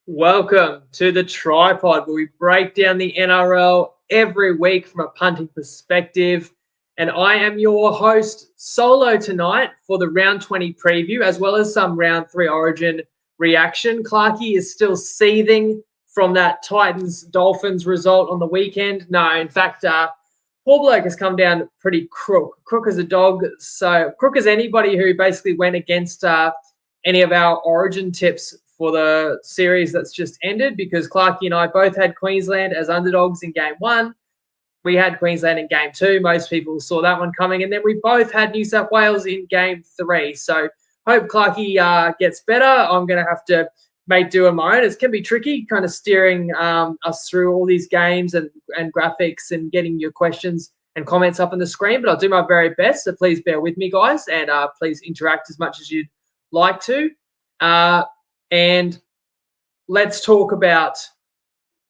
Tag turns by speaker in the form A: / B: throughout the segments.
A: Welcome to the TryPod, where we break down the NRL every week from a punting perspective. And I am your host solo tonight for the round 20 preview, as well as some round 3 Origin reaction. Clarkey is still seething from that Titans-Dolphins result on the weekend. No, in fact, poor bloke has come down pretty crook as a dog. So crook as anybody who basically went against any of our Origin tips for the series that's just ended, because Clarkey and I both had Queensland as underdogs in game 1. We had Queensland in game 2. Most people saw that one coming. And then we both had New South Wales in game 3. So hope Clarkey gets better. I'm going to have to make do on my own. It can be tricky kind of steering us through all these games and graphics and getting your questions and comments up on the screen. But I'll do my very best. So please bear with me, guys. And please interact as much as you'd like to. And let's talk about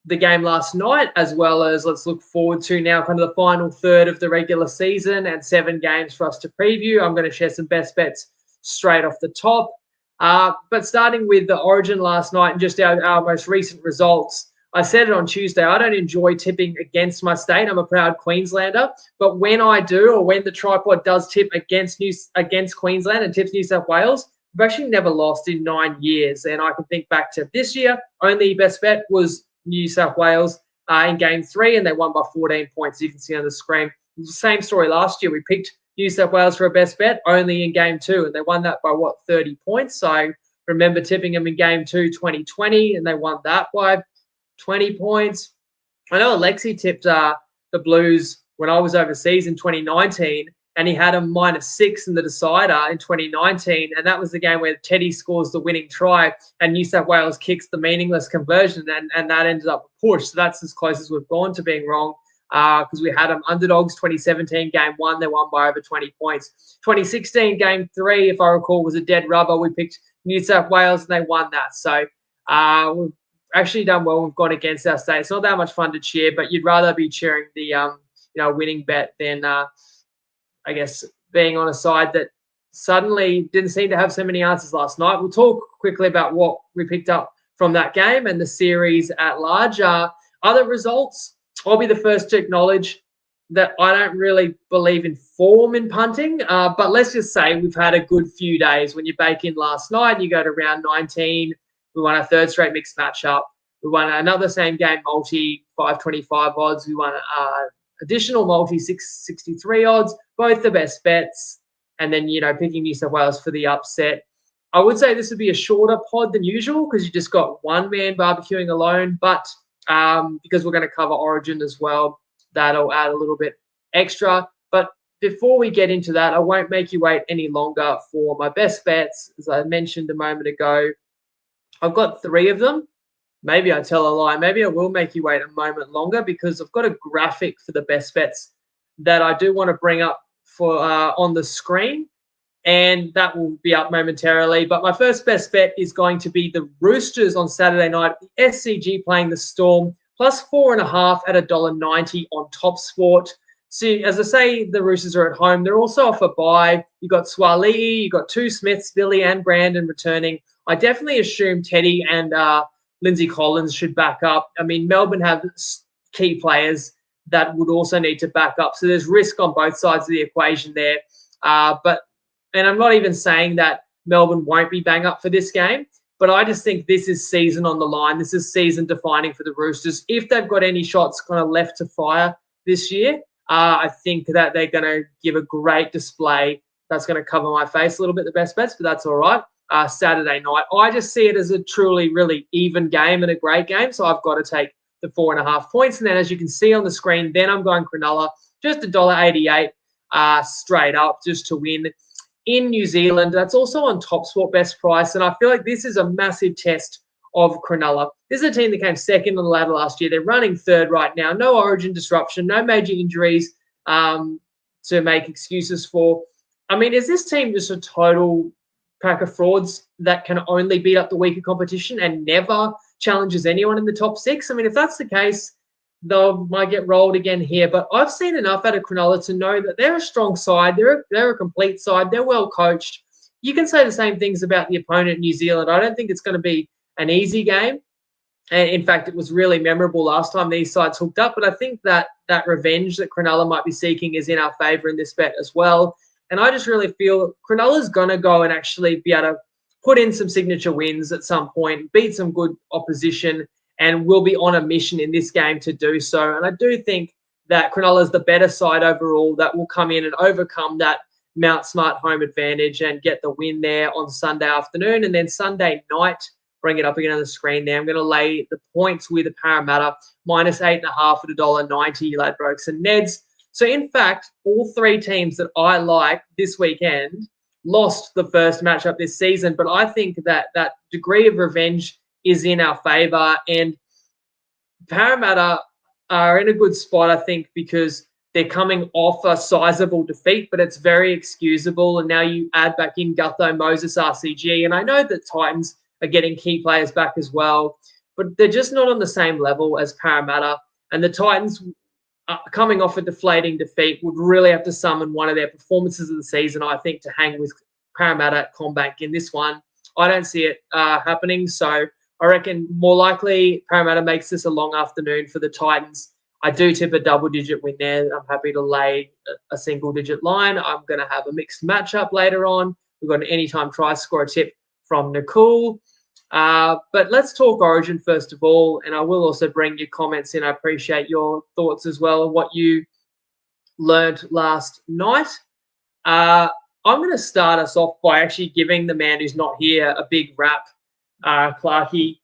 A: the game last night, as well as let's look forward to now kind of the final third of the regular season and 7 games for us to preview. I'm going to share some best bets straight off the top. But starting with the Origin last night and just our most recent results, I said it on Tuesday, I don't enjoy tipping against my state. I'm a proud Queenslander. But when I do, or when the TryPod does tip against Queensland and tips New South Wales, we've actually never lost in 9 years. And I can think back to this year, only best bet was New South Wales in game 3, and they won by 14 points. You can see on the screen. It was the same story last year. We picked New South Wales for a best bet only in game 2, and they won that by, 30 points. So I remember tipping them in game 2, 2020, and they won that by 20 points. I know Alexi tipped the Blues when I was overseas in 2019, and he had a -6 in the decider in 2019. And that was the game where Teddy scores the winning try and New South Wales kicks the meaningless conversion, and that ended up a push. So that's as close as we've gone to being wrong, because we had them underdogs. 2017 game 1, they won by over 20 points. 2016 game 3, if I recall, was a dead rubber. We picked New South Wales and they won that. So we've actually done well. We've gone against our state. It's not that much fun to cheer, but you'd rather be cheering the winning bet than I guess being on a side that suddenly didn't seem to have so many answers last night. We'll talk quickly about what we picked up from that game and the series at large. Other results, I'll be the first to acknowledge that I don't really believe in form in punting, but let's just say we've had a good few days. When you bake in last night, you go to round 19, we won a third straight mixed matchup. We won another same game multi, 525 odds. We won additional multi, 663 odds, both the best bets, and then, picking New South Wales for the upset. I would say this would be a shorter pod than usual because you just got one man barbecuing alone, but because we're going to cover Origin as well, that'll add a little bit extra. But before we get into that, I won't make you wait any longer for my best bets. As I mentioned a moment ago, I've got 3 of them. Maybe I tell a lie. Maybe I will make you wait a moment longer because I've got a graphic for the best bets that I do want to bring up for on the screen, and that will be up momentarily. But my first best bet is going to be the Roosters on Saturday night, the SCG playing the Storm, plus 4.5 at $1.90 on Top Sport. So, as I say, the Roosters are at home. They're also off a bye. You've got Swali'i, you've got 2 Smiths, Billy and Brandon returning. I definitely assume Teddy and Lindsay Collins should back up. I mean, Melbourne have key players that would also need to back up. So there's risk on both sides of the equation there. And I'm not even saying that Melbourne won't be bang up for this game, but I just think this is season on the line. This is season defining for the Roosters. If they've got any shots kind of left to fire this year, I think that they're going to give a great display. That's going to cover my face a little bit, the best bets, but that's all right. Saturday night, I just see it as a truly, really even game and a great game. So I've got to take the 4.5 points. And then, as you can see on the screen, then I'm going Cronulla, just $1.88 straight up just to win in New Zealand. That's also on Top Sport best price. And I feel like this is a massive test of Cronulla. This is a team that came second on the ladder last year. They're running third right now. No Origin disruption, no major injuries to make excuses for. I mean, is this team just a total pack of frauds that can only beat up the weaker competition and never challenges anyone in the top 6? I mean, if that's the case, they might get rolled again here. But I've seen enough out of Cronulla to know that they're a strong side. They're a complete side. They're well coached. You can say the same things about the opponent, New Zealand. I don't think it's going to be an easy game. And in fact, it was really memorable last time these sides hooked up. But I think that revenge that Cronulla might be seeking is in our favour in this bet as well. And I just really feel Cronulla's going to go and actually be able to put in some signature wins at some point, beat some good opposition, and will be on a mission in this game to do so. And I do think that Cronulla is the better side overall that will come in and overcome that Mount Smart home advantage and get the win there on Sunday afternoon. And then Sunday night, bring it up again on the screen there. I'm going to lay the points with the Parramatta minus 8.5 at $1.90, Ladbrokes and Neds. So, in fact, all three teams that I like this weekend lost the first matchup this season, but I think that that degree of revenge is in our favour. And Parramatta are in a good spot, I think, because they're coming off a sizable defeat, but it's very excusable. And now you add back in Gutho, Moses, RCG. And I know that Titans are getting key players back as well, but they're just not on the same level as Parramatta. And the Titans, coming off a deflating defeat, would really have to summon one of their performances of the season, I think, to hang with Parramatta at CommBank in this one. I don't see it happening. So I reckon more likely Parramatta makes this a long afternoon for the Titans. I do tip a double-digit win there. I'm happy to lay a single-digit line. I'm going to have a mixed matchup later on. We've got an anytime try score tip from Nicole. But let's talk Origin first of all, and I will also bring your comments in. I appreciate your thoughts as well on what you learned last night. I'm going to start us off by actually giving the man who's not here a big rap, Clarkey.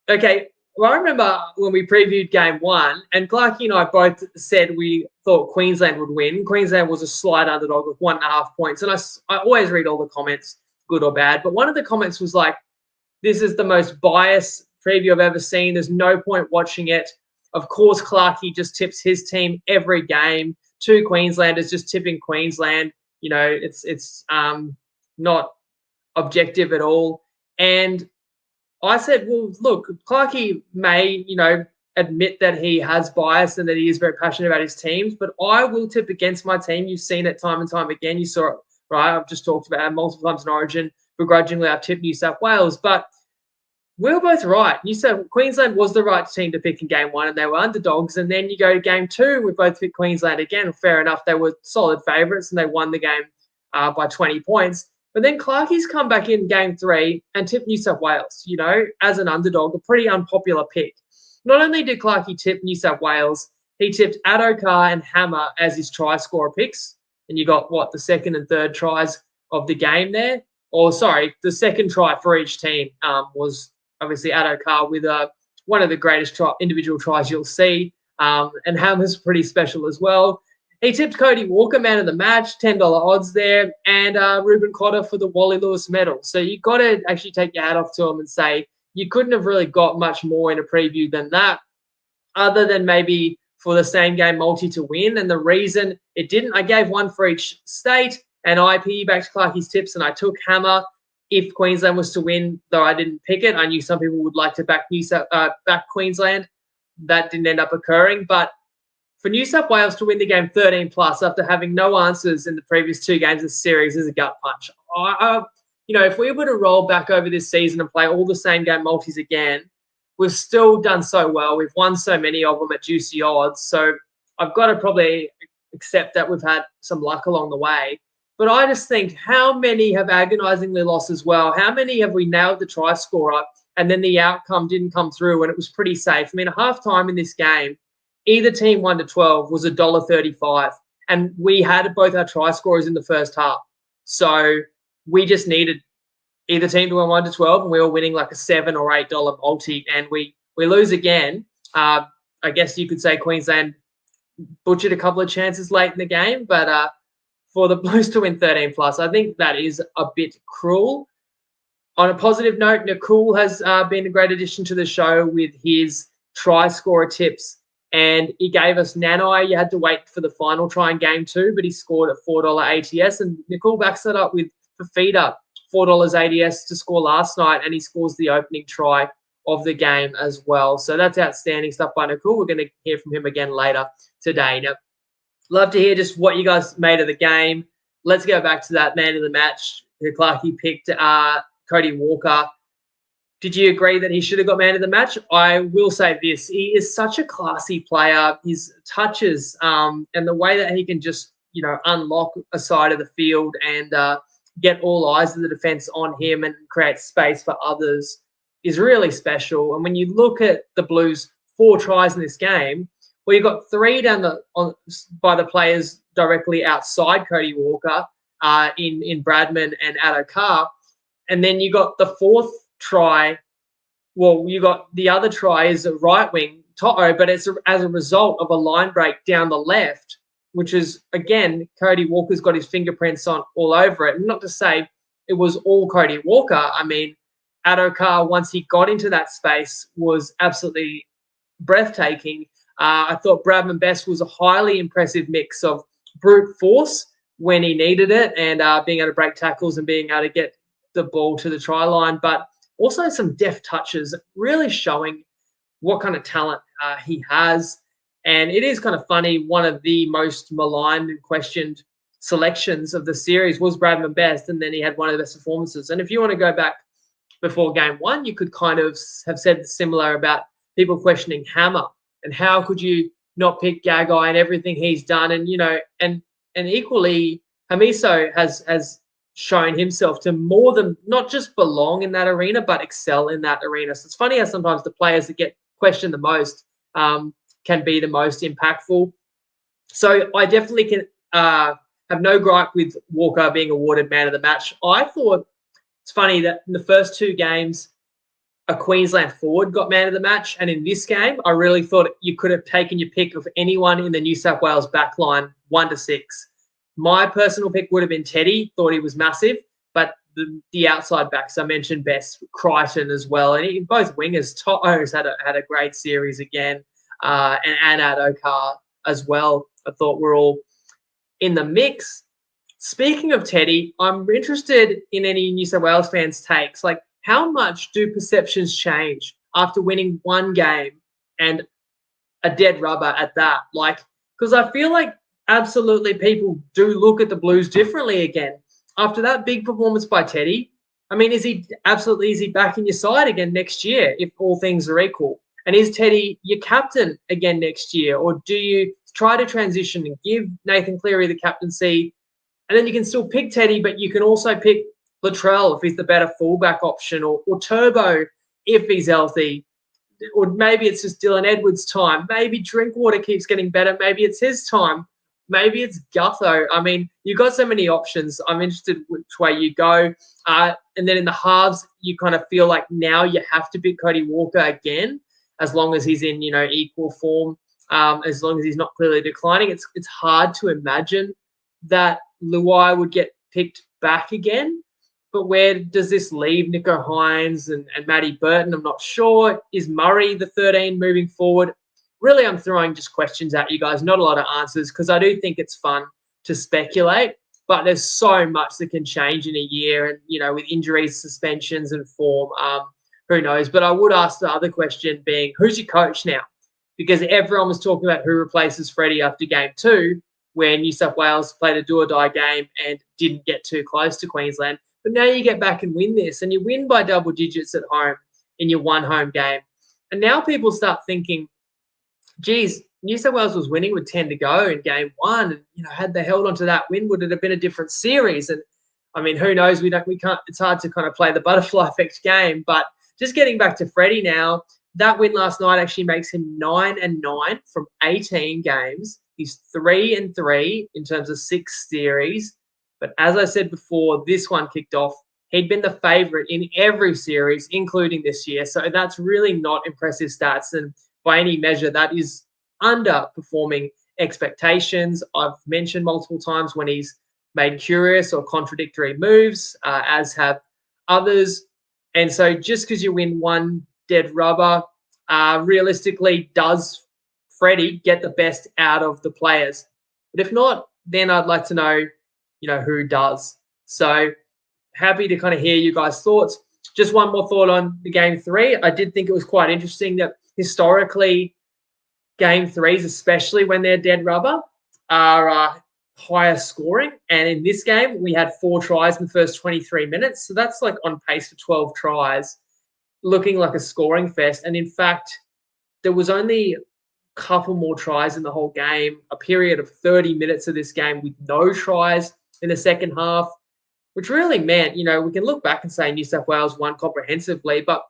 A: Okay, well, I remember when we previewed game one, and Clarkey and I both said we thought Queensland would win. Queensland was a slight underdog with 1.5 points, and I always read all the comments, good or bad, but one of the comments was like, this is the most biased preview I've ever seen. There's no point watching it. Of course, Clarkey just tips his team every game. 2 Queenslanders just tipping Queensland. You know, it's not objective at all. And I said, well, look, Clarkey may, admit that he has bias and that he is very passionate about his teams, but I will tip against my team. You've seen it time and time again. You saw it, right? I've just talked about it multiple times in Origin. Begrudgingly, I've tipped New South Wales, but we were both right. Queensland was the right team to pick in game one, and they were underdogs. And then you go to game two, we both picked Queensland again. Fair enough, they were solid favourites, and they won the game by 20 points. But then Clarkey's come back in game three and tipped New South Wales, as an underdog, a pretty unpopular pick. Not only did Clarkey tip New South Wales, he tipped Adokar and Hammer as his try scorer picks. And you got, the second and third tries of the game there? The second try for each team was obviously Adokar with one of the greatest individual tries you'll see. And Hammer's pretty special as well. He tipped Cody Walker, man of the match, $10 odds there, and Ruben Cotter for the Wally Lewis medal. So you've got to actually take your hat off to him and say you couldn't have really got much more in a preview than that, other than maybe for the same game multi to win. And the reason it didn't, I gave one for each state, and I piggybacked Clarkey's tips, and I took Hammer if Queensland was to win, though I didn't pick it. I knew some people would like to back Queensland. That didn't end up occurring, but for New South Wales to win the game 13 plus after having no answers in the previous 2 games of the series is a gut punch. If we were to roll back over this season and play all the same game multis again, we've still done so well. We've won so many of them at juicy odds. So I've got to probably accept that we've had some luck along the way. But I just think how many have agonizingly lost as well? How many have we nailed the try scorer and then the outcome didn't come through and it was pretty safe? I mean, at halftime in this game, either team 1-12 was $1.35, and we had both our try scorers in the first half. So we just needed either team to win 1-12, and we were winning like a $7 or $8 multi, and we lose again. I guess you could say Queensland butchered a couple of chances late in the game, but for the Blues to win 13 plus, I think that is a bit cruel. On a positive note, Nicole has been a great addition to the show with his try scorer tips. And he gave us Nanai. You had to wait for the final try in game 2, but he scored at $4 ATS. And Nicole backs that up with Fafita, $4 ATS to score last night, and he scores the opening try of the game as well. So that's outstanding stuff by Nicole. We're going to hear from him again later today. Now, love to hear just what you guys made of the game. Let's go back to that man of the match who Clarkey picked, Cody Walker. Did you agree that he should have got man of the match? I will say this. He is such a classy player. His touches and the way that he can just, unlock a side of the field and get all eyes of the defense on him and create space for others is really special. And when you look at the Blues' 4 tries in this game, well, you got 3 by the players directly outside Cody Walker in Bradman and Addo Carr. And then you got the 4th try. Well, you got the other try is a right wing, Toto, but it's as a result of a line break down the left, which is, again, Cody Walker's got his fingerprints on all over it. And not to say it was all Cody Walker. I mean, Addo Carr, once he got into that space, was absolutely breathtaking. I thought Bradman Best was a highly impressive mix of brute force when he needed it and being able to break tackles and being able to get the ball to the try line, but also some deft touches, really showing what kind of talent he has. And it is kind of funny, one of the most maligned and questioned selections of the series was Bradman Best, and then he had one of the best performances. And if you want to go back before game 1, you could kind of have said similar about people questioning Hammer and how could you not pick Gagai and everything he's done. And, and equally, Hamiso has shown himself to more than not just belong in that arena, but excel in that arena. So it's funny how sometimes the players that get questioned the most can be the most impactful. So I definitely can have no gripe with Walker being awarded man of the match. I thought it's funny that in the first 2 games, a Queensland forward got man of the match. And in this game, I really thought you could have taken your pick of anyone in the New South Wales backline 1 to 6. My personal pick would have been Teddy. Thought he was massive. But the outside backs, I mentioned Best, Crichton as well. And both wingers, To'o's had a great series again. And Addo Carr as well, I thought were all in the mix. Speaking of Teddy, I'm interested in any New South Wales fans' takes. Like, how much do perceptions change after winning 1 game and a dead rubber at that? Like, because I feel like absolutely people do look at the Blues differently again. After that big performance by Teddy, I mean, is he back in your side again next year if all things are equal? And is Teddy your captain again next year? Or do you try to transition and give Nathan Cleary the captaincy? And then you can still pick Teddy, but you can also pick Latrell if he's the better fullback option, or Turbo if he's healthy. Or maybe it's just Dylan Edwards' time. Maybe Drinkwater keeps getting better. Maybe it's his time. Maybe it's Gutho. I mean, you've got so many options. I'm interested which way you go. And then in the halves, you kind of feel like now you have to pick Cody Walker again, as long as he's in, equal form, as long as he's not clearly declining. It's hard to imagine that Luai would get picked back again. But where does this leave Nico Hines and Matty Burton? I'm not sure. Is Murray the 13 moving forward? Really, I'm throwing just questions at you guys, not a lot of answers, because I do think it's fun to speculate. But there's so much that can change in a year, and with injuries, suspensions, and form, who knows? But I would ask the other question being, who's your coach now? Because everyone was talking about who replaces Freddie after game 2, where New South Wales played a do-or-die game and didn't get too close to Queensland. But now you get back and win this, and you win by double digits at home in your 1 home game. And now people start thinking, geez, New South Wales was winning with 10 to go in game 1. And, had they held on to that win, would it have been a different series? And, I mean, who knows? We can't. It's hard to kind of play the butterfly effect game. But just getting back to Freddie now, that win last night actually makes him 9-9 from 18 games. He's 3-3 in terms of 6 series. But as I said before, this one kicked off. He'd been the favourite in every series, including this year. So that's really not impressive stats. And by any measure, that is underperforming expectations. I've mentioned multiple times when he's made curious or contradictory moves, as have others. And so just because you win 1 dead rubber, realistically, does Freddie get the best out of the players? But if not, then I'd like to know, who does. So happy to kind of hear you guys' thoughts. Just one more thought on the game 3. I did think it was quite interesting that historically game 3s, especially when they're dead rubber, are higher scoring. And in this game, we had 4 tries in the first 23 minutes. So that's like on pace for 12 tries. looking like a scoring fest. And in fact, there was only a couple more tries in the whole game, a period of 30 minutes of this game with no tries in the second half, which really meant, we can look back and say New South Wales won comprehensively, but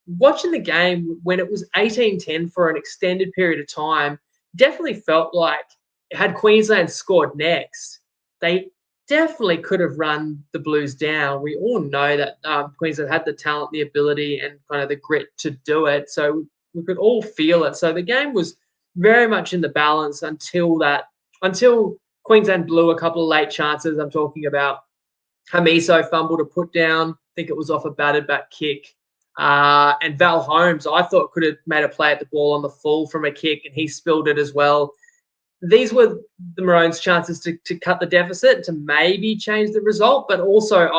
A: watching the game when it was 18-10 for an extended period of time definitely felt like had Queensland scored next, they definitely could have run the Blues down. We all know that Queensland had the talent, the ability, and kind of the grit to do it. So we could all feel it. So the game was very much in the balance until Queensland blew a couple of late chances. I'm talking about Hamiso fumbled a put down. I think it was off a batted back kick. And Val Holmes, I thought, could have made a play at the ball on the full from a kick, and he spilled it as well. These were the Maroons' chances to cut the deficit, to maybe change the result, but also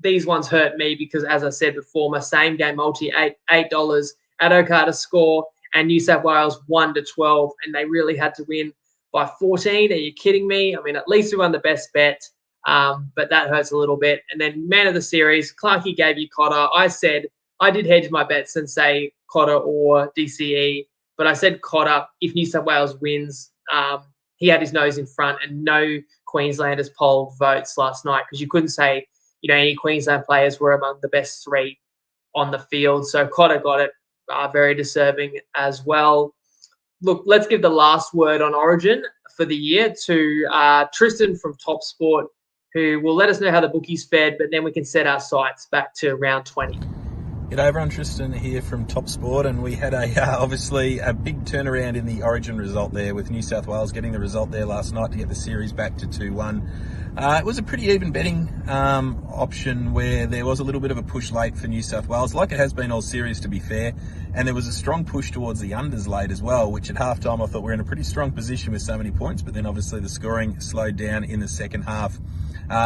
A: these ones hurt me because, as I said before, my same game multi, $8 at Okada score, and New South Wales 1-12, and they really had to win by 14. Are you kidding me? I mean, at least we won the best bet, but that hurts a little bit. And then man of the series, Clarkey gave you Cotter. I said I did hedge my bets and say Cotter or DCE, but I said Cotter if New South Wales wins. He had his nose in front, and no Queenslanders polled votes last night because you couldn't say, any Queensland players were among the best three on the field. So Cotter got it, very deserving as well. Look, let's give the last word on Origin for the year to Tristan from Top Sport, who will let us know how the bookies fared, but then we can set our sights back to round 20.
B: G'day everyone, Tristan here from Top Sport, and we had obviously a big turnaround in the Origin result there, with New South Wales getting the result there last night to get the series back to 2-1. It was a pretty even betting option where there was a little bit of a push late for New South Wales, like it has been all series to be fair, and there was a strong push towards the unders late as well, which at halftime I thought we were in a pretty strong position with so many points, but then obviously the scoring slowed down in the second half.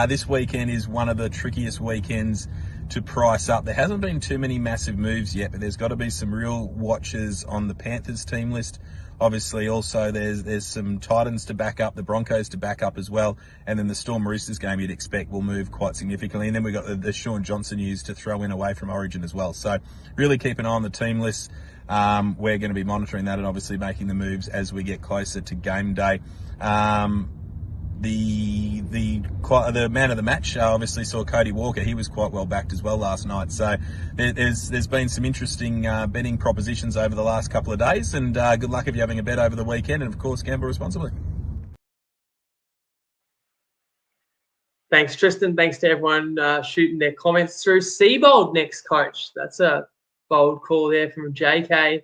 B: This weekend is one of the trickiest weekends to price up. There hasn't been too many massive moves yet, but there's got to be some real watchers on the Panthers team list. Obviously, also there's some Titans to back up, the Broncos to back up as well, and then the Storm Roosters game you'd expect will move quite significantly. And then we've got the Shaun Johnson news to throw in away from Origin as well. So really keep an eye on the team list. We're going to be monitoring that and obviously making the moves as we get closer to game day. The man of the match obviously saw Cody Walker. He was quite well backed as well last night. So there's been some interesting betting propositions over the last couple of days, and good luck if you're having a bet over the weekend, and of course gamble responsibly.
A: Thanks, Tristan. Thanks to everyone shooting their comments through. Seabold next, coach. That's a bold call there from JK.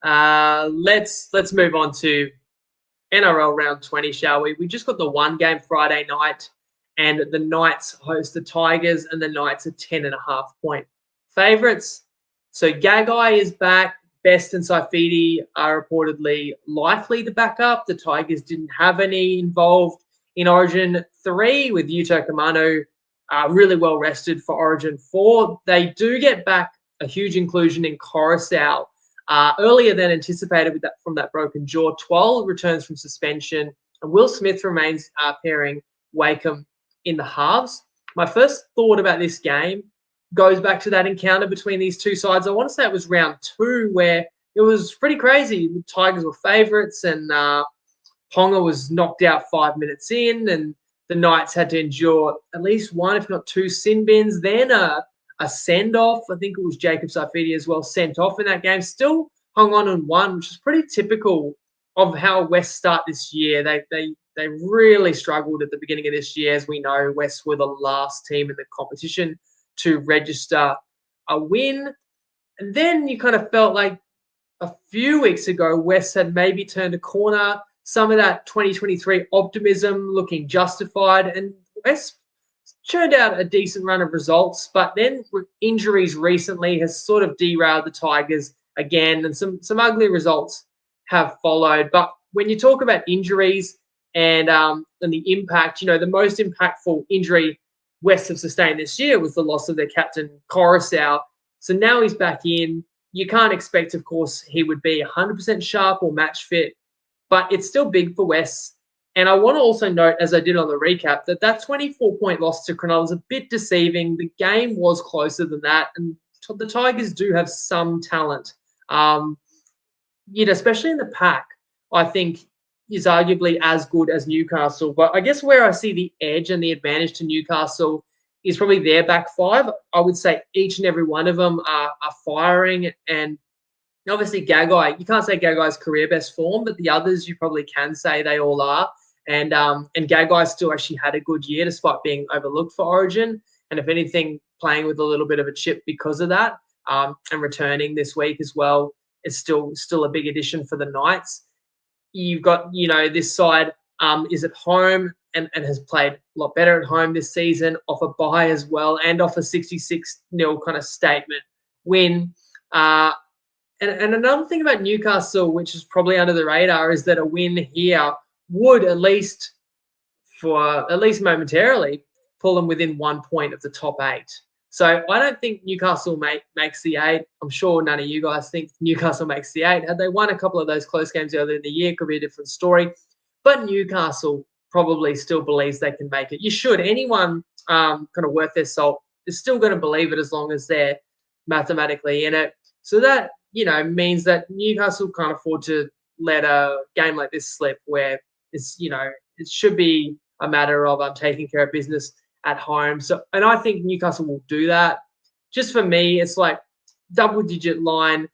A: Let's move on to NRL round 20, shall we? We just got the one game Friday night, and the Knights host the Tigers, and the Knights are 10.5 point favourites. So Gagai is back. Best and Saifidi are reportedly likely to back up. The Tigers didn't have any involved in Origin 3, with Yuto Kamano really well rested for Origin 4. They do get back a huge inclusion in Coruscant earlier than anticipated from that broken jaw. Twal returns from suspension, and Will Smith remains pairing Wakeham in the halves. My first thought about this game goes back to that encounter between these two sides. I want to say it was round 2, where it was pretty crazy. The Tigers were favourites, and Ponga was knocked out 5 minutes in, and the Knights had to endure at least one, if not two, sin bins. Then a send-off. I think it was Jacob Saifidi as well, sent off in that game. Still hung on and won, which is pretty typical of how West start this year. They really struggled at the beginning of this year. As we know, West were the last team in the competition to register a win. And then you kind of felt like a few weeks ago, West had maybe turned a corner. Some of that 2023 optimism looking justified, and West churned out a decent run of results, but then injuries recently has sort of derailed the Tigers again, and some ugly results have followed. But when you talk about injuries and the impact, the most impactful injury West have sustained this year was the loss of their captain, Coruscant. So now he's back in. You can't expect, of course, he would be 100% sharp or match fit, but it's still big for West. And I want to also note, as I did on the recap, that 24-point loss to Cronulla was a bit deceiving. The game was closer than that. And the Tigers do have some talent. Especially in the pack, I think is arguably as good as Newcastle. But I guess where I see the edge and the advantage to Newcastle is probably their back five. I would say each and every one of them are firing. And obviously Gagai, you can't say Gagai's career best form, but the others you probably can say they all are. And Gagai still actually had a good year despite being overlooked for Origin. And if anything, playing with a little bit of a chip because of that, and returning this week as well. It's still a big addition for the Knights. You've got, this side is at home and has played a lot better at home this season, off a bye as well, and off a 66-0 kind of statement win. And another thing about Newcastle, which is probably under the radar, is that a win here would at least momentarily pull them within 1 point of the top 8. So I don't think Newcastle makes the 8. I'm sure none of you guys think Newcastle makes the 8. Had they won a couple of those close games earlier in the year, it could be a different story. But Newcastle probably still believes they can make it. You should. Anyone kind of worth their salt is still going to believe it as long as they're mathematically in it. So that, means that Newcastle can't afford to let a game like this slip where it's, it should be a matter of taking care of business at home. So, and I think Newcastle will do that. Just for me, it's like double-digit line.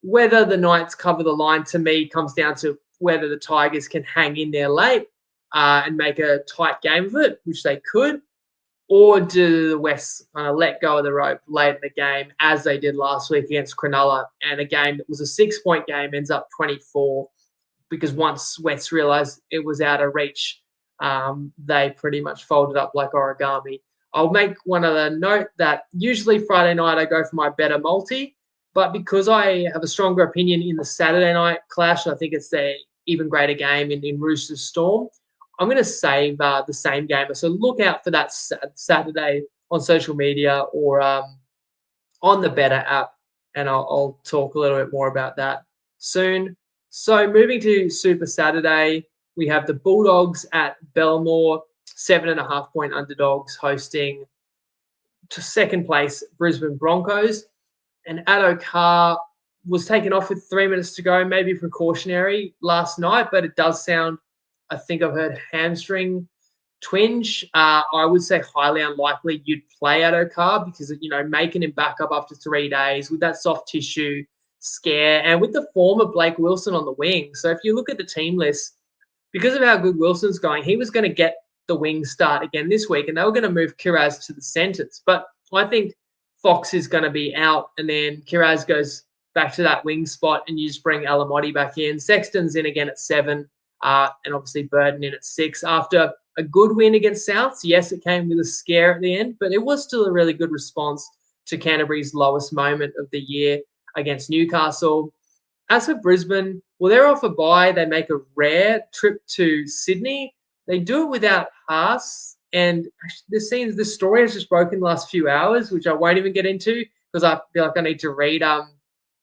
A: Whether the Knights cover the line, to me, comes down to whether the Tigers can hang in there late and make a tight game of it, which they could, or do the Wests kind of let go of the rope late in the game, as they did last week against Cronulla, and a game that was a 6-point game ends up 24, because once Wests realised it was out of reach, they pretty much folded up like origami. I'll make one other note that usually Friday night I go for my better multi, but because I have a stronger opinion in the Saturday night clash, I think it's the even greater game in Roosters Storm, I'm going to save the same gamer. So look out for that Saturday on social media or on the Better app, and I'll talk a little bit more about that soon. So moving to Super Saturday, we have the Bulldogs at Belmore, 7.5-point underdogs, hosting to second place Brisbane Broncos. And Addo Carr was taken off with 3 minutes to go, maybe precautionary last night, but it does sound, I think I've heard hamstring twinge. I would say highly unlikely you'd play Addo Carr because, making him back up after 3 days with that soft tissue scare and with the form of Blake Wilson on the wing. So if you look at the team list, because of how good Wilson's going, he was going to get the wing start again this week, and they were going to move Kiraz to the centres. But I think Fox is going to be out, and then Kiraz goes back to that wing spot, and you just bring Alamotti back in. Sexton's in again at 7, and obviously Burton in at 6. After a good win against Souths, yes, it came with a scare at the end, but it was still a really good response to Canterbury's lowest moment of the year against Newcastle. As for Brisbane, well, they're off a bye. They make a rare trip to Sydney. They do it without Haas. And this story has just broken the last few hours, which I won't even get into because I feel like I need to read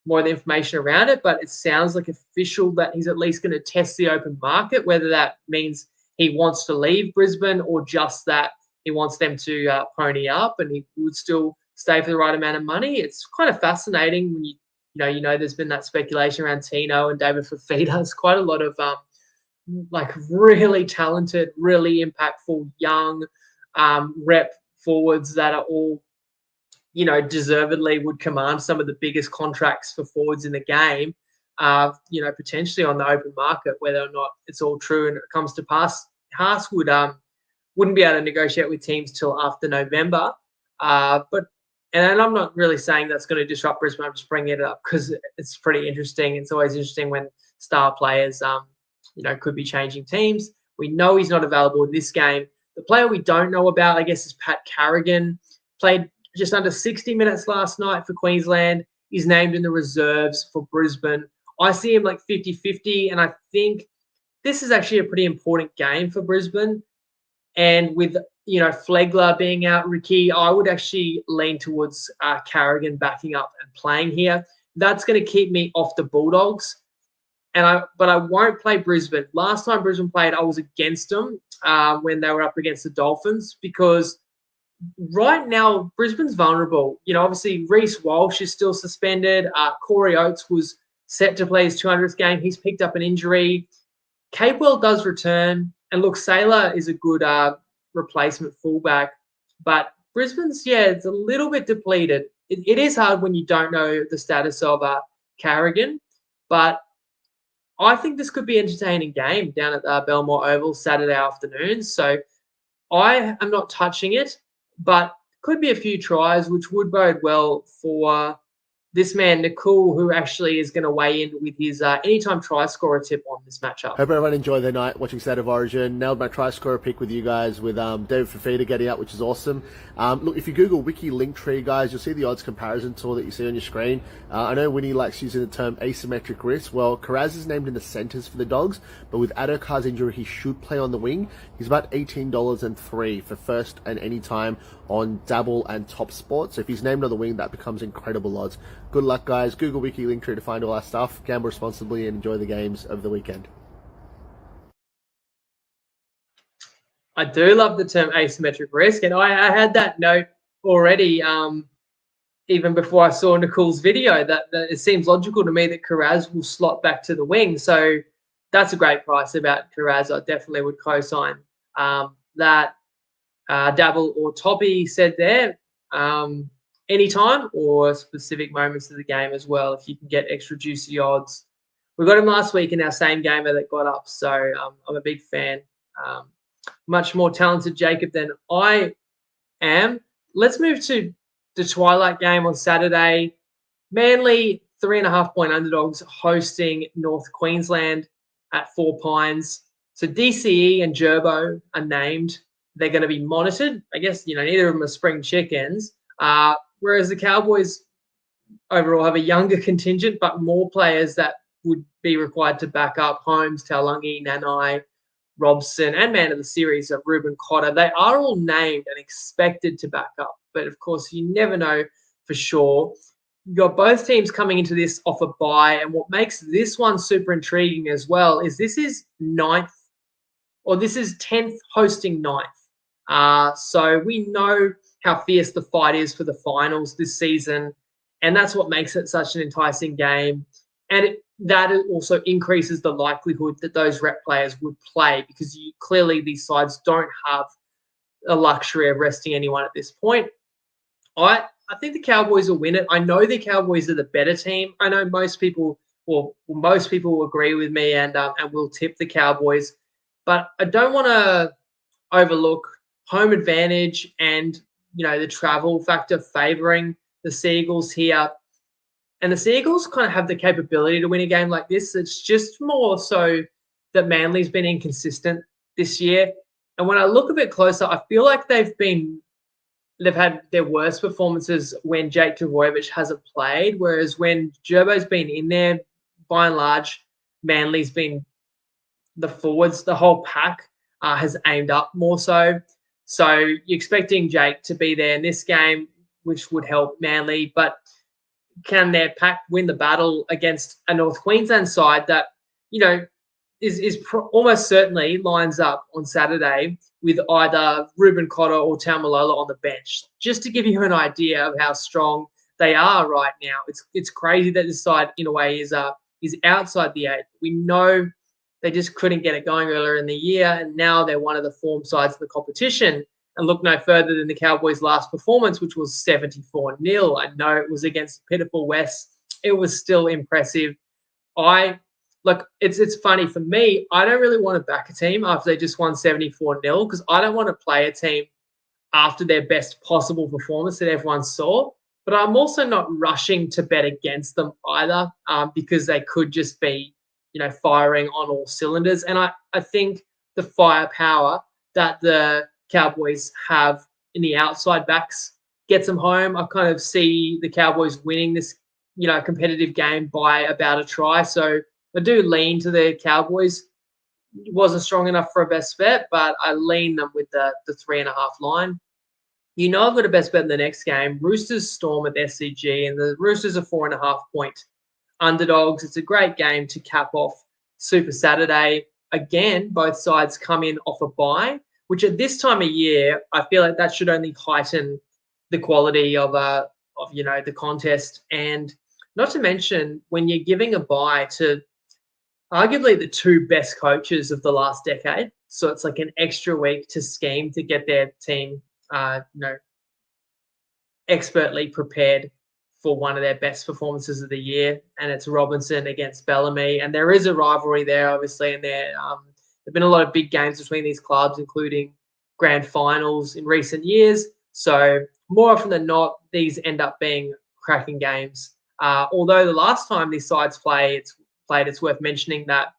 A: more of the information around it. But it sounds like official that he's at least going to test the open market, whether that means he wants to leave Brisbane or just that he wants them to pony up and he would still stay for the right amount of money. It's kind of fascinating when you there's been that speculation around Tino and David Fafita. There's quite a lot of really talented, really impactful young rep forwards that are all, deservedly would command some of the biggest contracts for forwards in the game, potentially on the open market, whether or not it's all true and it comes to pass. Haas wouldn't be able to negotiate with teams till after November. And I'm not really saying that's going to disrupt Brisbane. I'm just bringing it up because it's pretty interesting. It's always interesting when star players, could be changing teams. We know he's not available in this game. The player we don't know about, I guess, is Pat Carrigan. Played just under 60 minutes last night for Queensland. He's named in the reserves for Brisbane. I see him like 50-50, and I think this is actually a pretty important game for Brisbane. And with Flegler being out, Ricky, I would actually lean towards Carrigan backing up and playing here. That's going to keep me off the Bulldogs. But I won't play Brisbane. Last time Brisbane played, I was against them when they were up against the Dolphins because right now, Brisbane's vulnerable. Obviously, Reece Walsh is still suspended. Corey Oates was set to play his 200th game. He's picked up an injury. Capewell does return. And look, Saylor is a good replacement fullback. But Brisbane's, it's a little bit depleted. It is hard when you don't know the status of Carrigan. But I think this could be an entertaining game down at Belmore Oval Saturday afternoon. So I am not touching it, but could be a few tries, which would bode well for this man, Nicole, who actually is going to weigh in with his anytime try scorer tip on this matchup.
C: Hope everyone enjoyed their night watching State of Origin. Nailed my try scorer pick with you guys with David Fafita getting out, which is awesome. Look, if you Google Wiki Linktree, guys, you'll see the odds comparison tool that you see on your screen. I know Winnie likes using the term asymmetric risk. Well, Karaz is named in the centres for the Dogs, but with Adokar's injury, he should play on the wing. He's about $18.03 for first and any time on Dabble and Top Sport. So if he's named on the wing, that becomes incredible odds. Good luck, guys. Google Wiki Linktree to find all our stuff. Gamble responsibly and enjoy the games of the weekend.
A: I do love the term asymmetric risk, and I had that note already even before I saw Nicole's video that it seems logical to me that Karaz will slot back to the wing. So that's a great price about Karaz. I definitely would co-sign that. Dabble or Toppy said there. Anytime or specific moments of the game as well, if you can get extra juicy odds. We got him last week in our same gamer that got up, so I'm a big fan. Much more talented Jacob than I am. Let's move to the Twilight game on Saturday. Manly, 3.5-point underdogs hosting North Queensland at 4 Pines. So DCE and Gerbo are named. They're going to be monitored. I guess, neither of them are spring chickens. Whereas the Cowboys overall have a younger contingent, but more players that would be required to back up Holmes, Taulagi, Nanai, Robson, and man of the series of Ruben Cotter. They are all named and expected to back up. But, of course, you never know for sure. You've got both teams coming into this off a bye. And what makes this one super intriguing as well is this is 10th hosting 9th. So we know how fierce the fight is for the finals this season. And that's what makes it such an enticing game. And that also increases the likelihood that those rep players would play because clearly these sides don't have a luxury of resting anyone at this point. I think the Cowboys will win it. I know the Cowboys are the better team. I know most people will agree with me and will tip the Cowboys. But I don't want to overlook home advantage and the travel factor favoring the Seagulls here. And the Seagulls kind of have the capability to win a game like this. It's just more so that Manly's been inconsistent this year. And when I look a bit closer, I feel like they've had their worst performances when Jake Trbojevic hasn't played, whereas when Gerbo's been in there, by and large, Manly's been the forwards, the whole pack has aimed up more so. So you're expecting Jake to be there in this game, which would help Manly. But can their pack win the battle against a North Queensland side that, almost certainly lines up on Saturday with either Ruben Cotter or Taumalola on the bench? Just to give you an idea of how strong they are right now. It's crazy that this side, in a way, is outside the 8. We know they just couldn't get it going earlier in the year, and now they're one of the form sides of the competition. And look no further than the Cowboys' last performance, which was 74-0. I know it was against pitiful West. It was still impressive. It's funny for me. I don't really want to back a team after they just won 74-0 because I don't want to play a team after their best possible performance that everyone saw. But I'm also not rushing to bet against them either because they could just be, firing on all cylinders. And I think the firepower that the Cowboys have in the outside backs gets them home. I kind of see the Cowboys winning this, competitive game by about a try. So I do lean to the Cowboys. It wasn't strong enough for a best bet, but I lean them with the 3.5 line. I've got a best bet in the next game. Roosters Storm at SCG, and the Roosters are 4.5-point underdogs. It's a great game to cap off Super Saturday. Again, both sides come in off a bye, which at this time of year, I feel like that should only heighten the quality of the contest. And not to mention, when you're giving a bye to arguably the two best coaches of the last decade, so it's like an extra week to scheme to get their team, expertly prepared for one of their best performances of the year, and it's Robinson against Bellamy. And there is a rivalry there, obviously, and there've been a lot of big games between these clubs, including grand finals in recent years. So more often than not, these end up being cracking games. Although the last time these sides played, it's worth mentioning that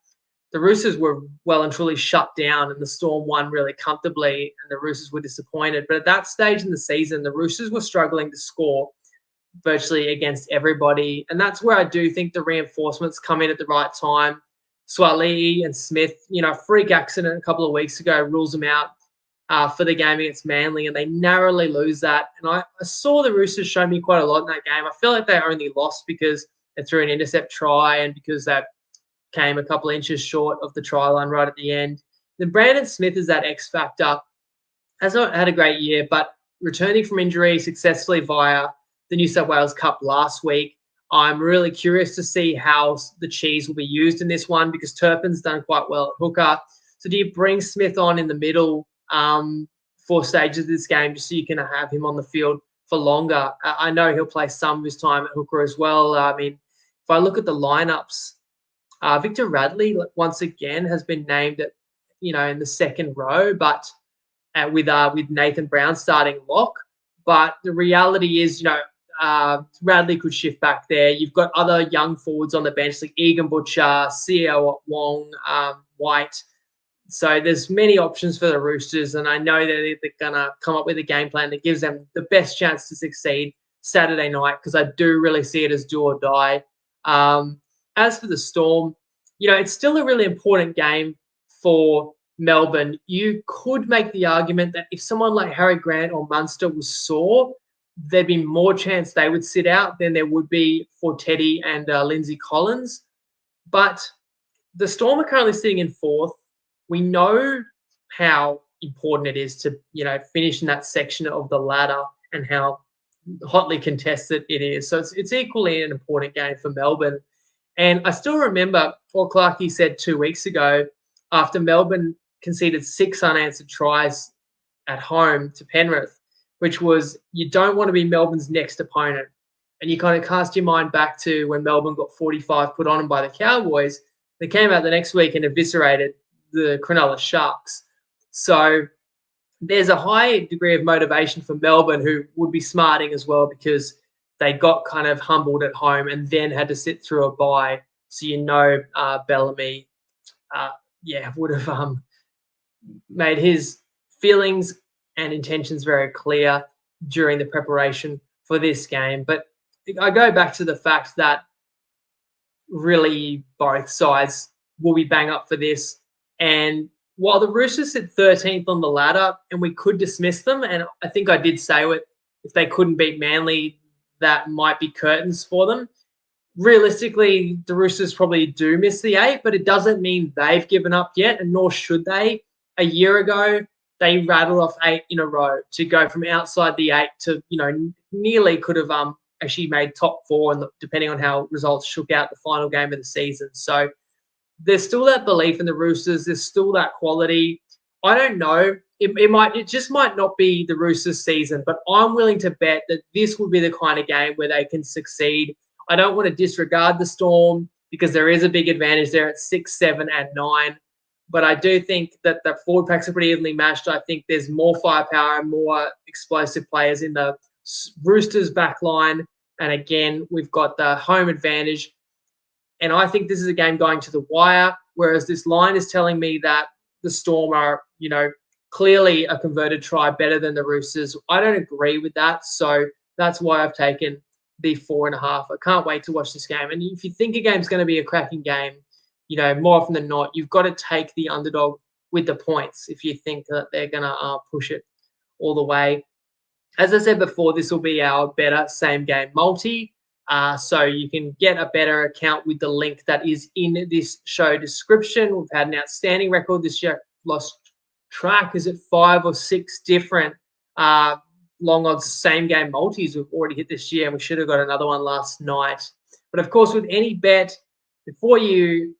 A: the Roosters were well and truly shut down and the Storm won really comfortably and the Roosters were disappointed. But at that stage in the season, the Roosters were struggling to score virtually against everybody. And that's where I do think the reinforcements come in at the right time. Swali'i and Smith, freak accident a couple of weeks ago rules them out for the game against Manly, and they narrowly lose that. And I saw the Roosters show me quite a lot in that game. I feel like they only lost because they threw an intercept try and because they came a couple of inches short of the try line right at the end. Then Brandon Smith is that X factor. Has not had a great year, but returning from injury successfully via the New South Wales Cup last week. I'm really curious to see how the cheese will be used in this one because Turpin's done quite well at hooker. So do you bring Smith on in the middle for stages of this game just so you can have him on the field for longer? I know he'll play some of his time at hooker as well. I mean, if I look at the lineups, Victor Radley once again has been named at, in the second row, but with Nathan Brown starting lock. But the reality is, Radley could shift back there. You've got other young forwards on the bench like Egan Butcher, Seo Wong, White. So there's many options for the Roosters, and I know that they're going to come up with a game plan that gives them the best chance to succeed Saturday night because I do really see it as do or die. As for the Storm, it's still a really important game for Melbourne. You could make the argument that if someone like Harry Grant or Munster was sore, there'd be more chance they would sit out than there would be for Teddy and Lindsay Collins. But the Storm are currently sitting in fourth. We know how important it is to, finish in that section of the ladder and how hotly contested it is. So it's equally an important game for Melbourne. And I still remember what Clarkey said 2 weeks ago after Melbourne conceded 6 unanswered tries at home to Penrith, which was you don't want to be Melbourne's next opponent. And you kind of cast your mind back to when Melbourne got 45 put on them by the Cowboys. They came out the next week and eviscerated the Cronulla Sharks. So there's a high degree of motivation for Melbourne, who would be smarting as well because they got kind of humbled at home and then had to sit through a bye. So Bellamy, would have made his feelings and intentions very clear during the preparation for this game. But I go back to the fact that really both sides will be bang up for this. And while the Roosters sit 13th on the ladder and we could dismiss them, and I think I did say it, if they couldn't beat Manly, that might be curtains for them. Realistically, the Roosters probably do miss the 8, but it doesn't mean they've given up yet, and nor should they. A year ago, they rattled off 8 in a row to go from outside the 8 to, nearly could have actually made top 4, and depending on how results shook out the final game of the season. So there's still that belief in the Roosters. There's still that quality. I don't know. It just might not be the Roosters season, but I'm willing to bet that this will be the kind of game where they can succeed. I don't want to disregard the Storm because there is a big advantage there at 6, 7, and 9. But I do think that the forward packs are pretty evenly matched. I think there's more firepower and more explosive players in the Roosters back line. And again, we've got the home advantage. And I think this is a game going to the wire, whereas this line is telling me that the Storm are, clearly a converted try better than the Roosters. I don't agree with that. So that's why I've taken the 4.5. I can't wait to watch this game. And if you think a game's going to be a cracking game, more often than not, you've got to take the underdog with the points if you think that they're going to push it all the way. As I said before, this will be our better same game multi. So you can get a better account with the link that is in this show description. We've had an outstanding record this year, lost track. Is it 5 or 6 different long odds same game multis we've already hit this year, and we should have got another one last night. But of course, with any bet, before you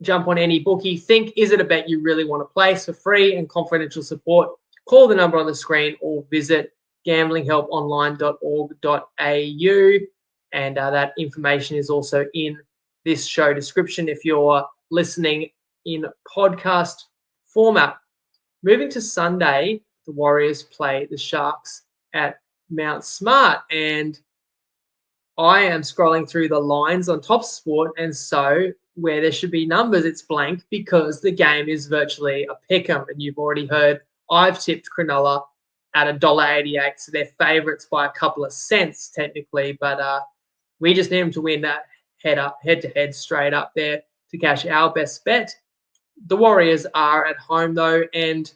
A: jump on any bookie, think, is it a bet you really want to place? For free and confidential support, call the number on the screen or visit gamblinghelponline.org.au. And that information is also in this show description if you're listening in podcast format. Moving to Sunday, the Warriors play the Sharks at Mount Smart. And I am scrolling through the lines on Top Sport, and so where there should be numbers, it's blank because the game is virtually a pick-em. And you've already heard I've tipped Cronulla at $1.88, so they're favourites by a couple of cents technically, but we just need them to win that head-to-head straight up there to cash our best bet. The Warriors are at home though, and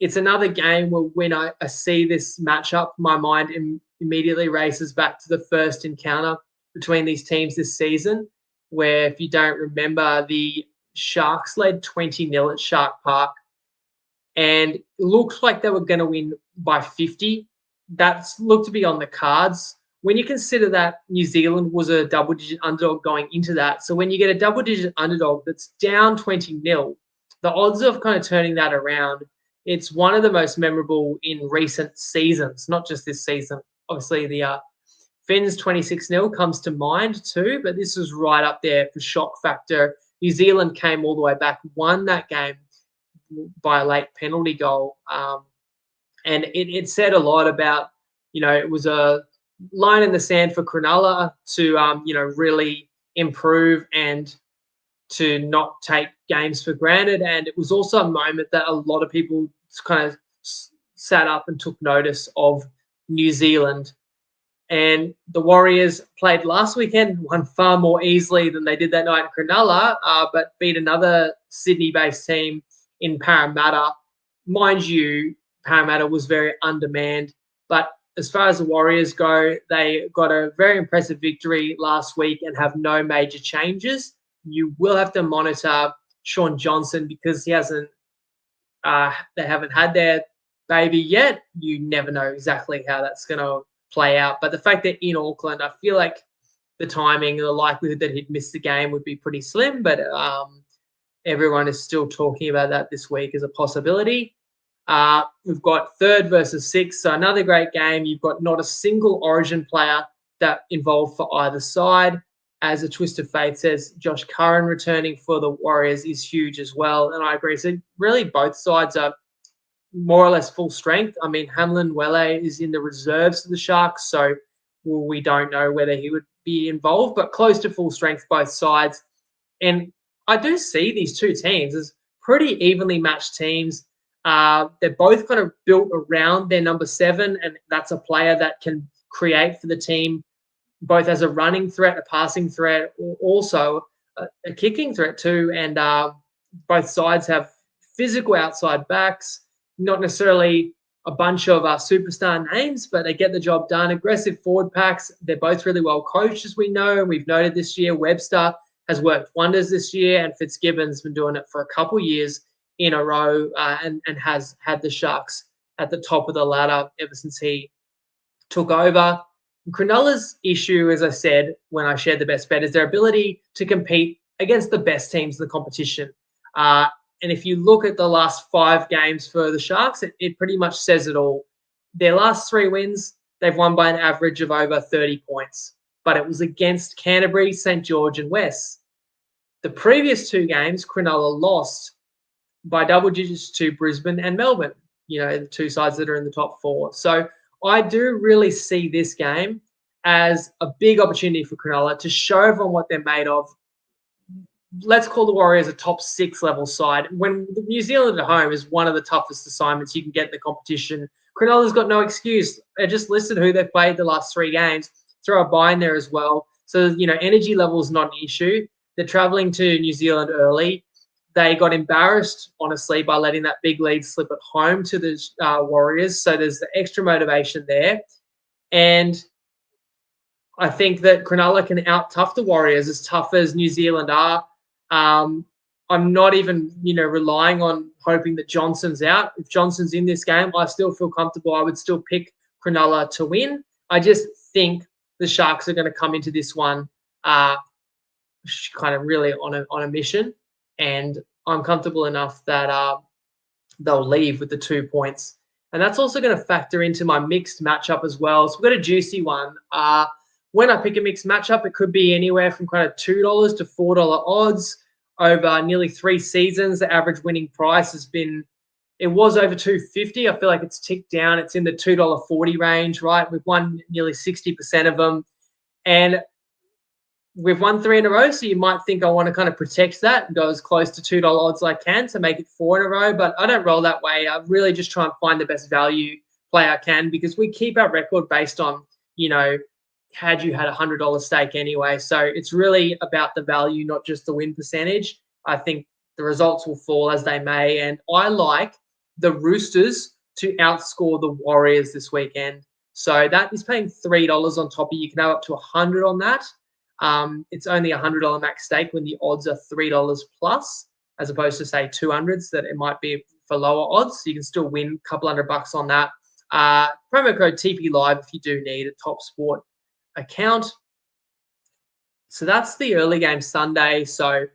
A: it's another game where when I see this matchup, my mind immediately races back to the first encounter between these teams this season, where, if you don't remember, the Sharks led 20-0 at Shark Park, and it looked like they were going to win by 50. That looked to be on the cards. When you consider that New Zealand was a double-digit underdog going into that, so when you get a double-digit underdog that's down 20-0, the odds of kind of turning that around, it's one of the most memorable in recent seasons, not just this season. Obviously, the Finns 26-0 comes to mind too, but this was right up there for shock factor. New Zealand came all the way back, won that game by a late penalty goal. And it said a lot about, it was a line in the sand for Cronulla to, really improve and to not take games for granted. And it was also a moment that a lot of people kind of sat up and took notice of New Zealand. And the Warriors played last weekend, won far more easily than they did that night in Cronulla, but beat another Sydney-based team in Parramatta. Mind you, Parramatta was very undermanned. But as far as the Warriors go, they got a very impressive victory last week and have no major changes. You will have to monitor Sean Johnson because they haven't had their baby yet. You never know exactly how that's going to play out. But the fact that in Auckland, I feel like the timing, the likelihood that he'd miss the game would be pretty slim. But everyone is still talking about that this week as a possibility. We've got 3rd versus 6th, so another great game. You've got not a single Origin player that involved for either side. As a twist of fate says, Josh Curran returning for the Warriors is huge as well, and I agree. So really both sides are more or less full strength. I mean, Hamlin Welle is in the reserves of the Sharks, so we don't know whether he would be involved, but close to full strength both sides. And I do see these two teams as pretty evenly matched teams. They're both kind of built around their number 7, and that's a player that can create for the team, both as a running threat, a passing threat, or also a kicking threat too. And both sides have physical outside backs, not necessarily a bunch of superstar names, but they get the job done. Aggressive forward packs. They're both really well coached, as we know. We've noted this year, Webster has worked wonders this year, and Fitzgibbon's been doing it for a couple of years in a row and has had the Sharks at the top of the ladder ever since he took over. Cronulla's issue, as I said when I shared the best bet, is their ability to compete against the best teams in the competition. And if you look at the last 5 games for the Sharks, it pretty much says it all. Their last 3 wins, they've won by an average of over 30 points. But it was against Canterbury, St. George and West. The previous 2 games, Cronulla lost by double digits to Brisbane and Melbourne, the 2 sides that are in the top 4. So I do really see this game as a big opportunity for Cronulla to show everyone what they're made of. Let's call the Warriors a top 6 level side. When New Zealand at home is one of the toughest assignments you can get in the competition, Cronulla's got no excuse. Just listen to who they've played the last 3 games. Throw a buy in there as well. So, energy level is not an issue. They're traveling to New Zealand early. They got embarrassed, honestly, by letting that big lead slip at home to the Warriors. So there's the extra motivation there. And I think that Cronulla can out-tough the Warriors, as tough as New Zealand are. I'm not even, relying on hoping that Johnson's out. If Johnson's in this game, I still feel comfortable. I would still pick Cronulla to win. I just think the Sharks are going to come into this one kind of really on a mission, and I'm comfortable enough that they'll leave with the 2 points. And that's also going to factor into my mixed matchup as well. So we've got a juicy one. When I pick a mixed matchup, it could be anywhere from kind of $2 to $4 odds. Over nearly 3 seasons, the average winning price it was over $2.50. I feel like it's ticked down. It's in the $2.40 range, right? We've won nearly 60% of them. And we've won 3 in a row, so you might think I want to kind of protect that and go as close to $2 odds as I can to make it 4 in a row, but I don't roll that way. I really just try and find the best value play I can, because we keep our record based on, had you had $100 stake anyway. So it's really about the value, not just the win percentage. I think the results will fall as they may, and I like the Roosters to outscore the Warriors this weekend. So that is paying $3 on Toppy. You can have up to 100 on that. It's only a $100 max stake when the odds are $3 plus, as opposed to say 200s that it might be for lower odds. So you can still win a couple $100 on that. Promo code TP Live if you do need a Top Sport account. So that's the early game Sunday. So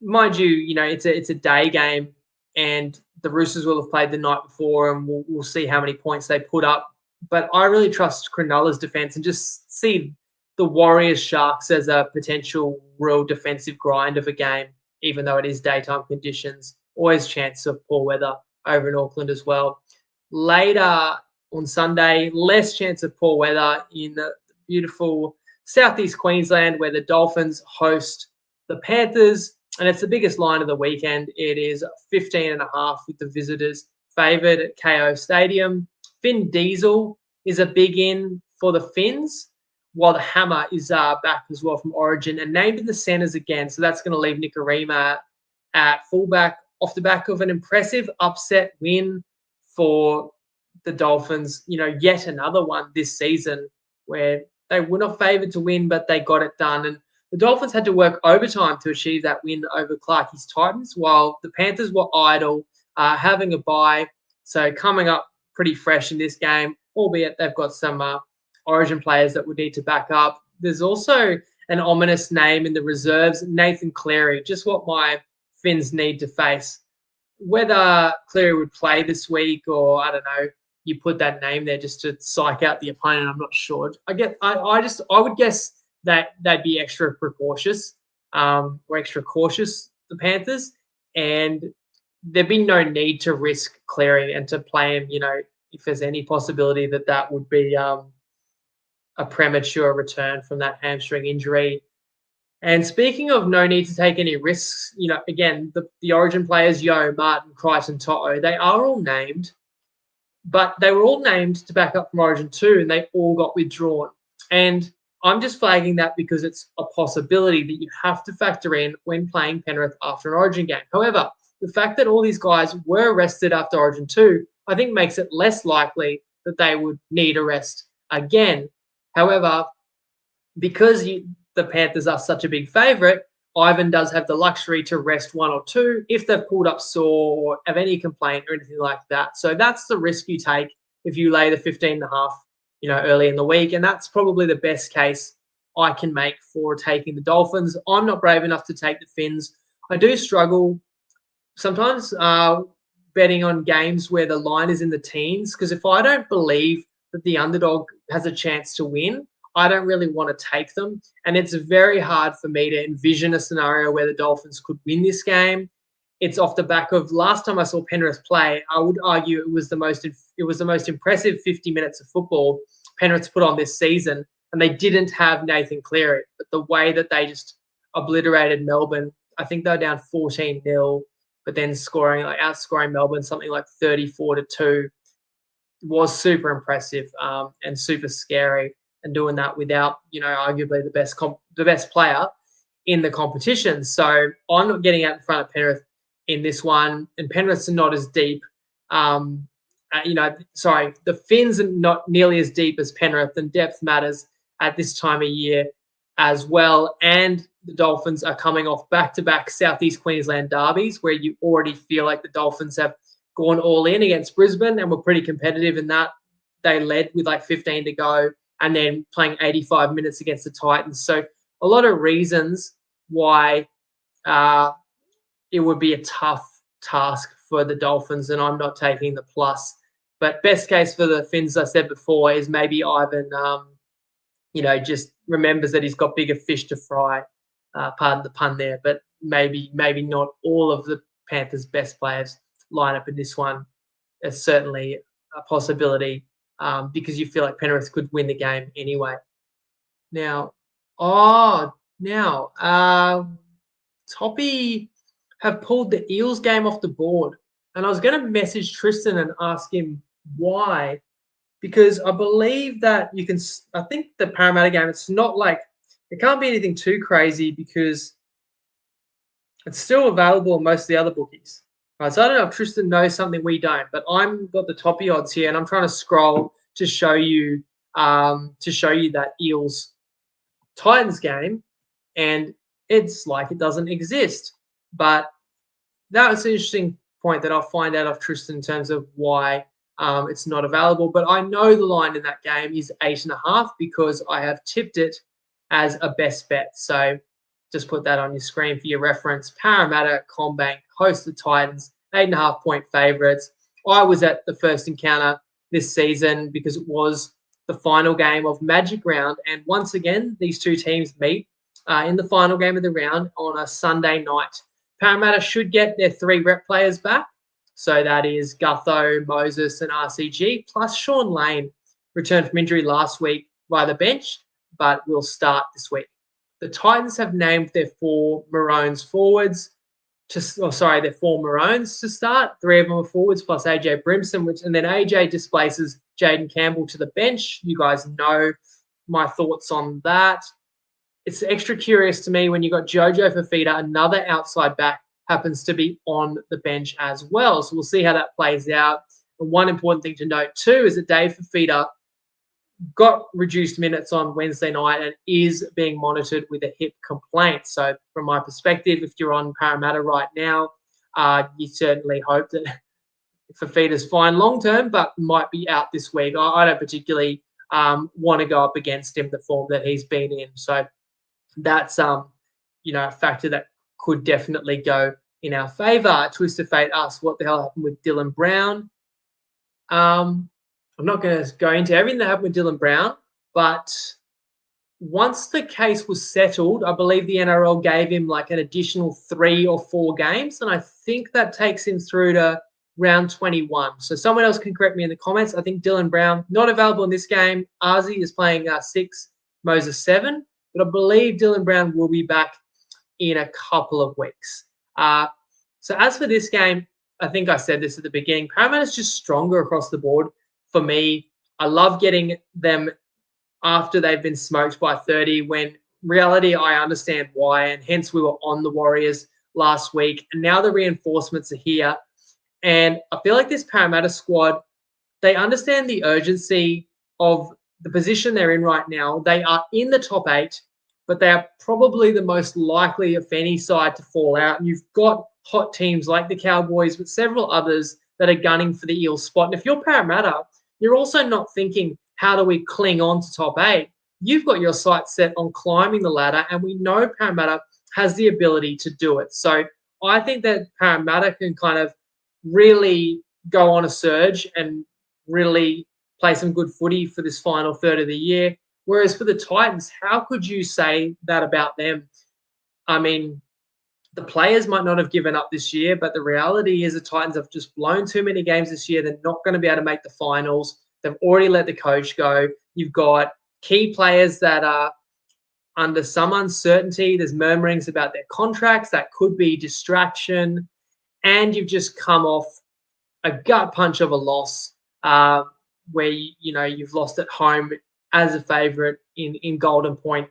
A: mind you, it's a day game, and the Roosters will have played the night before, and we'll see how many points they put up. But I really trust Cronulla's defense and just see the Warriors Sharks as a potential real defensive grind of a game, even though it is daytime conditions. Always chance of poor weather over in Auckland as well. Later on Sunday, less chance of poor weather in the beautiful southeast Queensland, where the Dolphins host the Panthers, and it's the biggest line of the weekend. It is 15.5 with the visitors favoured at KO Stadium. Finn Diesel is a big in for the Finns, while the Hammer is back as well from Origin and named in the centres again. So that's going to leave Nikorima at fullback off the back of an impressive upset win for the Dolphins. Yet another one this season where they were not favoured to win, but they got it done. And the Dolphins had to work overtime to achieve that win over Clarkey's Titans, while the Panthers were idle, having a bye. So coming up pretty fresh in this game, albeit they've got some Origin players that would need to back up. There's also an ominous name in the reserves, Nathan Cleary, just what my Finns need to face. Whether Cleary would play this week, or I don't know, you put that name there just to psych out the opponent, I'm not sure. I would guess that they'd be extra precautious, or extra cautious, the Panthers, and there'd be no need to risk Cleary and to play him, if there's any possibility that would be a premature return from that hamstring injury. And speaking of no need to take any risks, again, the Origin players, Yo, Martin, Crichton, Toto, they are all named, but they were all named to back up from Origin 2, and they all got withdrawn. And I'm just flagging that because it's a possibility that you have to factor in when playing Penrith after an Origin game. However, the fact that all these guys were arrested after Origin 2, I think makes it less likely that they would need a rest again. However, because the Panthers are such a big favourite, Ivan does have the luxury to rest one or two if they've pulled up sore or have any complaint or anything like that. So that's the risk you take if you lay the 15.5, early in the week. And that's probably the best case I can make for taking the Dolphins. I'm not brave enough to take the Finns. I do struggle sometimes betting on games where the line is in the teens, because if I don't believe that the underdog has a chance to win, I don't really want to take them. And it's very hard for me to envision a scenario where the Dolphins could win this game. It's off the back of last time I saw Penrith play, I would argue it was the most impressive 50 minutes of football Penrith's put on this season, and they didn't have Nathan Cleary. But the way that they just obliterated Melbourne, I think they were down 14-0, but then outscoring Melbourne something like 34-2, was super impressive and super scary. And doing that without, arguably the best player in the competition. So I'm not getting out in front of Penrith in this one, and Penrith's not as deep. The Finns are not nearly as deep as Penrith, and depth matters at this time of year. as well. And the Dolphins are coming off back-to-back Southeast Queensland derbies where you already feel like the Dolphins have gone all in against Brisbane and were pretty competitive in that. They led with like 15 to go and then playing 85 minutes against the Titans. So a lot of reasons why it would be a tough task for the Dolphins, and I'm not taking the plus. But best case for the Finns, I said before, is maybe Ivan, just remembers that he's got bigger fish to fry. Pardon the pun there, but maybe not all of the Panthers' best players line up in this one. It's certainly a possibility because you feel like Penrith could win the game anyway. Now, Toppy have pulled the Eels game off the board. And I was going to message Tristan and ask him why, because I believe that I think the Parramatta game, it's not like, it can't be anything too crazy because it's still available in most of the other bookies. Right, so I don't know if Tristan knows something we don't, but I've got the Toppy odds here and I'm trying to scroll to show you that Eels Titans game, and it's like it doesn't exist. But that was an interesting point that I'll find out of Tristan in terms of why it's not available. But I know the line in that game is 8.5 because I have tipped it as a best bet. So just put that on your screen for your reference. Parramatta, CommBank, host the Titans, 8.5 point favourites. I was at the first encounter this season because it was the final game of Magic Round. And once again, these two teams meet in the final game of the round on a Sunday night. Parramatta should get their 3 rep players back. So that is Gutho, Moses, and RCG, plus Sean Lane returned from injury last week via the bench, but will start this week. The Titans have named their 4 Maroons forwards. Their 4 Maroons to start. 3 of them are forwards plus AJ Brimson, and then AJ displaces Jaden Campbell to the bench. You guys know my thoughts on that. It's extra curious to me when you got Jojo Fafita, another outside back, happens to be on the bench as well. So we'll see how that plays out. And one important thing to note too is that Dave Fafita got reduced minutes on Wednesday night and is being monitored with a hip complaint. So from my perspective, if you're on Parramatta right now, you certainly hope that Fafita's fine long-term, but might be out this week. I don't particularly want to go up against him, the form that he's been in. So that's a factor that could definitely go in our favour. Twist of Fate asks what the hell happened with Dylan Brown. I'm not going to go into everything that happened with Dylan Brown, but once the case was settled, I believe the NRL gave him like an additional 3 or 4 games, and I think that takes him through to round 21. So someone else can correct me in the comments. I think Dylan Brown, not available in this game. Arzi is playing 6, Moses 7, but I believe Dylan Brown will be back in a couple of weeks. So as for this game, I think I said this at the beginning, Parramatta's just stronger across the board for me. I love getting them after they've been smoked by 30, when reality, I understand why, and hence we were on the Warriors last week, and now the reinforcements are here. And I feel like this Parramatta squad, they understand the urgency of the position they're in right now. They are in the top 8, but they are probably the most likely of any side to fall out. And you've got hot teams like the Cowboys, but several others that are gunning for the Eels spot. And if you're Parramatta, you're also not thinking, how do we cling on to top 8? You've got your sights set on climbing the ladder, and we know Parramatta has the ability to do it. So I think that Parramatta can kind of really go on a surge and really play some good footy for this final third of the year. Whereas for the Titans, how could you say that about them? I mean, the players might not have given up this year, but the reality is the Titans have just blown too many games this year. They're not going to be able to make the finals. They've already let the coach go. You've got key players that are under some uncertainty. There's murmurings about their contracts. That could be distraction. And you've just come off a gut punch of a loss where you've lost at home as a favourite in Golden Point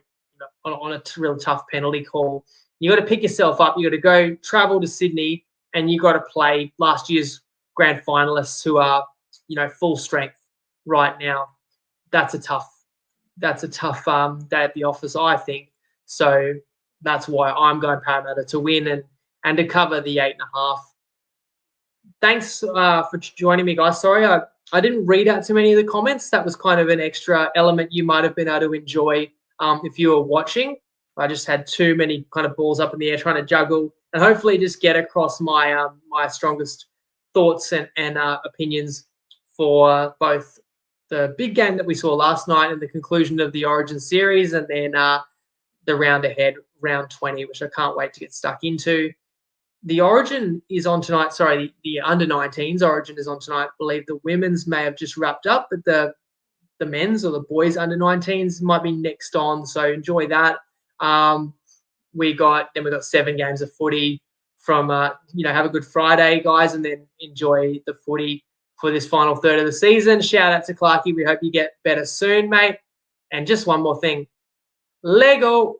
A: on a real tough penalty call. You got to pick yourself up. You got to go travel to Sydney, and you got to play last year's grand finalists who are full strength right now. That's a tough day at the office, I think. So that's why I'm going Parramatta to win and to cover the 8.5. Thanks for joining me, guys. Sorry, I didn't read out too many of the comments. That was kind of an extra element you might have been able to enjoy if you were watching. I just had too many kind of balls up in the air trying to juggle and hopefully just get across my my strongest thoughts and opinions for both the big game that we saw last night and the conclusion of the Origin series, and then the round ahead, round 20, which I can't wait to get stuck into. The Origin is on tonight. Sorry, the under-19s Origin is on tonight. I believe the women's may have just wrapped up, but the men's or the boys under-19s might be next on. So enjoy that. We got 7 games of footy from have a good Friday, guys, and then enjoy the footy for this final third of the season. Shout out to Clarkey. We hope you get better soon, mate. And just one more thing. Lego.